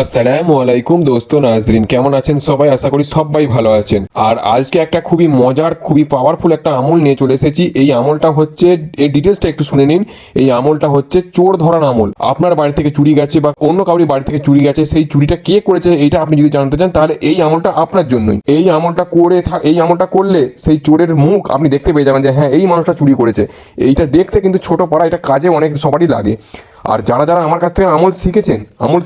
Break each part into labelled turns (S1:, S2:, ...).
S1: আসসালামু আলাইকুম দোস্ত নাজরিন, কেমন আছেন সবাই? আশা করি সবাই ভালো আছেন। আর আজকে একটা খুবই মজার, খুবই পাওয়ারফুল একটা আমল নিয়ে চলে এসেছি। এই আমলটা হচ্ছে, এই ডিটেলসটা একটু শুনে নিন। এই আমলটা হচ্ছে চোর ধরার আমল। আপনার বাড়ি থেকে চুরি গেছে বা অন্য কাউরি বাড়ি থেকে চুরি গেছে, সেই চুরিটা কে করেছে এইটা আপনি যদি জানতে চান, তাহলে এই আমলটা আপনার জন্যই। এই আমলটা এই আমলটা করলে সেই চোরের মুখ আপনি দেখতে পেয়ে যাবেন যে হ্যাঁ, এই মানুষটা চুরি করেছে। এইটা দেখতে কিন্তু ছোট পড়া, এটা কাজে অনেক সবারই লাগে। আর যারা যারা আমার কাছ থেকে আমল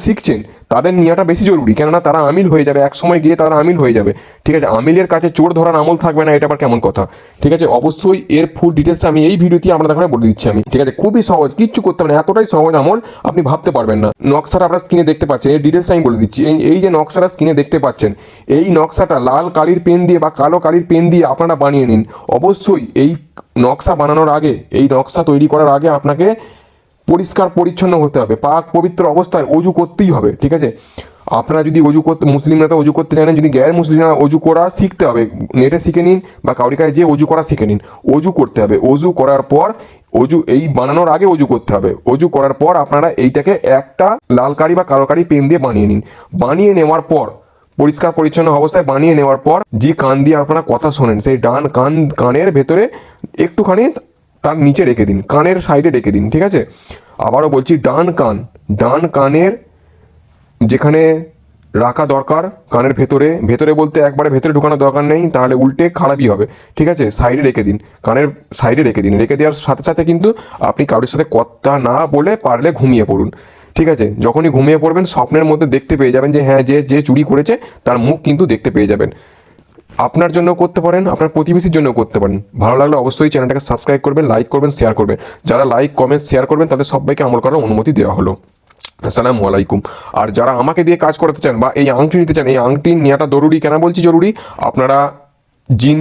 S1: শিখছেন তাদের নেওয়াটা বেশি জরুরি, কেননা তারা আমিল হয়ে যাবে, এক সময় গিয়ে তারা আমিল হয়ে যাবে। ঠিক আছে, আমিলের কাছে চোর ধরার আমল থাকবে না, এটা আবার কেমন কথা? ঠিক আছে, অবশ্যই এর ফুল ডিটেলসটা আমি এই ভিডিওতে আপনাদের কাছে বলে দিচ্ছি আমি। ঠিক আছে, খুবই সহজ, কিচ্ছু করতে হবে না, এতটাই সহজ আমল আপনি ভাবতে পারবেন না। নকশাটা আপনার স্ক্রিনে দেখতে পাচ্ছেন, এর ডিটেলসটা আমি বলে দিচ্ছি। এই যে নকশাটা স্ক্রিনে দেখতে পাচ্ছেন, এই নকশাটা লাল কালির পেন দিয়ে বা কালো কালির পেন দিয়ে আপনারা বানিয়ে নিন। অবশ্যই এই নকশা বানানোর আগে, এই নকশা তৈরি করার আগে আপনাকে পরিষ্কার পরিচ্ছন্ন হতে হবে, পাক পবিত্র অবস্থায় অজু করতেই হবে। ঠিক আছে, আপনারা যদি অজু করতে, মুসলিমরা তো অজু করতে জানেন, যদি গ্যার মুসলিমরা অজু করা শিখতে হবে, নেটে শিখে নিন বা কাউরি কাছে যেয়ে অজু করা শিখে নিন। অজু করতে হবে, অজু করার পর এই বানানোর আগে অজু করতে হবে। অজু করার পর আপনারা এইটাকে একটা লাল কারি বা কালো কারি পেন দিয়ে বানিয়ে নিন। বানিয়ে নেওয়ার পর, পরিষ্কার পরিচ্ছন্ন অবস্থায় বানিয়ে নেওয়ার পর, যে কান দিয়ে আপনারা কথা শোনেন সেই ডান কানের ভেতরে একটুখানি তার নিচে রেখে দিন, কানের সাইডে রেখে দিন। ঠিক আছে, আবারও বলছি, ডান কানের যেখানে রাখা দরকার, কানের ভেতরে, ভেতরে বলতে একবারে ভেতরে ঢুকানোর দরকার নেই, তাহলে উল্টে খারাপই হবে। ঠিক আছে, সাইডে রেখে দিন, কানের সাইডে রেখে দিন। রেখে দেওয়ার সাথে সাথে কিন্তু আপনি কারোর সাথে কথা না বলে পারলে ঘুমিয়ে পড়ুন। ঠিক আছে, যখনই ঘুমিয়ে পড়বেন স্বপ্নের মধ্যে দেখতে পেয়ে যাবেন যে হ্যাঁ, যে যে চুরি করেছে তার মুখ কিন্তু দেখতে পেয়ে যাবেন। আপনার জন্য করতে পারেন, আপনার প্রতিবেশীর জন্য করতে পারেন। ভালো লাগলে অবশ্যই চ্যানেলটাকে সাবস্ক্রাইব করবেন, লাইক করবেন, শেয়ার করবেন। যারা লাইক কমেন্ট শেয়ার করবেন তাদের সবাইকে আমল করার অনুমতি দেওয়া হলো। আসসালামু আলাইকুম। আর যারা আমাকে দিয়ে কাজ করতে চান বা এই আংটি নিতে চান, এই আংটি নেওয়াটা জরুরি। কেন বলছি জরুরি? আপনারা জিন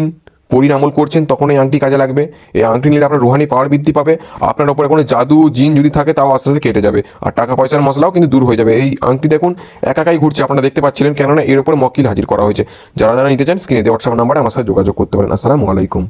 S1: পরির আমল করছেন, তখন এই আংটি কাজে লাগবে। এই আংটি নিলে আপনার রুহানি পাওয়ার বৃদ্ধি পাবে। আপনার উপরে কোনো জাদু জিন যদি থাকে তাও আস্তে আস্তে কেটে যাবে, আর টাকা পয়সার মশলাও কিন্তু দূর হয়ে যাবে। এই আংটি দেখুন একাই ঘুরছে, আপনারা দেখতে পাচ্ছিলেন, কেননা এর উপরে মক্কিল হাজির করা হয়েছে। যারা যারা নিতে চান স্ক্রিনে দেওয়া হোয়াটসঅ্যাপ নাম্বারে আমার সাথে যোগাযোগ করতে পারেন। আসসালামু আলাইকুম।